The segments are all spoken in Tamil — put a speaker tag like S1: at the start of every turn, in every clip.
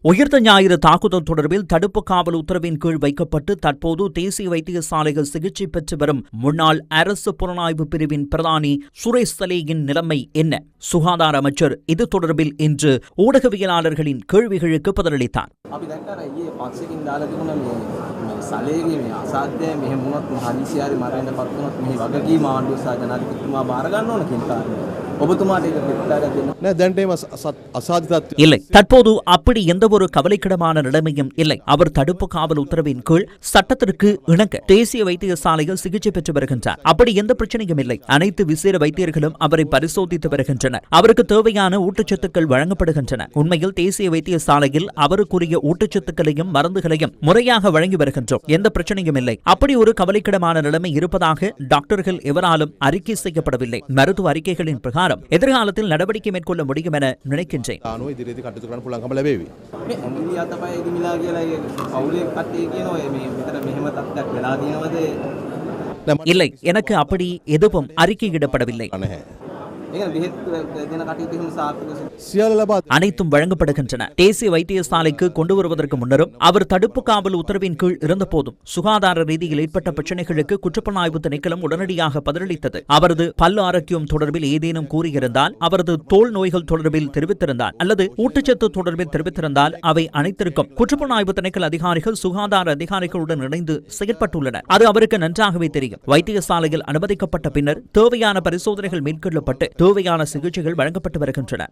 S1: உயிர்த்த ஞாயிறு தாக்குதல் தொடர்பில் தடுப்பு காவல் உத்தரவின் கீழ் வைக்கப்பட்டு தற்போது தேசிய வைத்தியசாலையில் சிகிச்சை பெற்று வரும் முன்னாள் அரசு புலனாய்வு பிரிவின் பிரதானி சுரேஷ் சலேயின் நிலைமை என்ன? சுகாதார அமைச்சர் இது தொடர்பில் இன்று ஊடகவியலாளர்களின் கேள்விகளுக்கு பதிலளித்தார். இல்லை, தற்போது அப்படி எந்தவொரு கவலைக்கிடமான நிலைமையும் இல்லை. அவர் தடுப்பு காவல் உத்தரவின் கீழ் சட்டத்திற்கு இணங்க தேசிய வைத்தியசாலையில் சிகிச்சை பெற்று வருகின்றார். அப்படி எந்த பிரச்சனையும் இல்லை. அனைத்து விசேட வைத்தியர்களும் அவரை பரிசோதித்து வருகின்றனர். அவருக்கு தேவையான ஊட்டச்சத்துக்கள் வழங்கப்படுகின்றன. உண்மையில் தேசிய வைத்தியசாலையில் அவருக்குரிய ஊட்டச்சத்துக்களையும் மருந்துகளையும் முறையாக வழங்கி வருகின்றோம். எந்த பிரச்சனையும் இல்லை. அப்படி ஒரு கவலைக்கிடமான நிலைமை இருப்பதாக டாக்டர்கள் எவராலும் அறிக்கை செய்யப்படவில்லை. மருத்துவ அறிக்கைகளின் பிரகாரம் எதிர்காலத்தில் நடவடிக்கை மேற்கொள்ள முடியும் என நினைக்கின்றேன். இல்லை, எனக்கு அப்படி எதுவும் அறிக்கையிடப்படவில்லை. அனைத்தும் வழங்கப்படுகின்றன. தேசிய வைத்தியசாலைக்கு கொண்டு வருவதற்கு முன்னரும் அவர் தடுப்பு காவல் உத்தரவின் கீழ் இருந்தபோதும் சுகாதார ரீதியில் ஏற்பட்ட பிரச்சினைகளுக்கு குற்றப்புலனாய்வு திணைக்களம் உடனடியாக பதிலளித்தது. அவரது பல்லு ஆரோக்கியம் தொடர்பில் ஏதேனும் கூறியிருந்தால், அவரது தோல் நோய்கள் தொடர்பில் தெரிவித்திருந்தால் அல்லது ஊட்டச்சத்து தொடர்பில் தெரிவித்திருந்தால் அவை அனைத்திற்கும் குற்றப்புலனாய்வு திணைக்கள அதிகாரிகள் சுகாதார அதிகாரிகளுடன் இணைந்து செயற்பட்டுள்ளனர். அது அவருக்கு நன்றாகவே தெரியும். வைத்தியசாலையில் அனுமதிக்கப்பட்ட பின்னர் தேவையான பரிசோதனைகள் மேற்கொள்ளப்பட்டு தேவையான சிகிச்சைகள் வழங்கப்பட்டு வருகின்றன.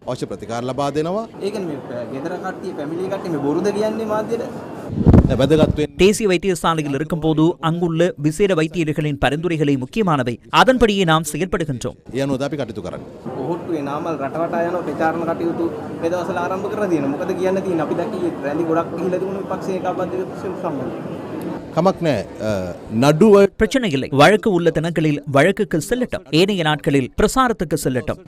S1: தேசிய வைத்தியசாலையில் இருக்கும்போது அங்குள்ள விசேட வைத்தியர்களின் பரிந்துரைகளை முக்கியமானவை. அதன்படியே நாம் செயல்படுகின்றோம். பிரச்சனை இல்லை. வழக்கு உள்ள தினங்களில் வழக்குக்கு செல்லட்டும். ஏனைய நாட்களில் பிரசாரத்துக்கு செல்லட்டும்.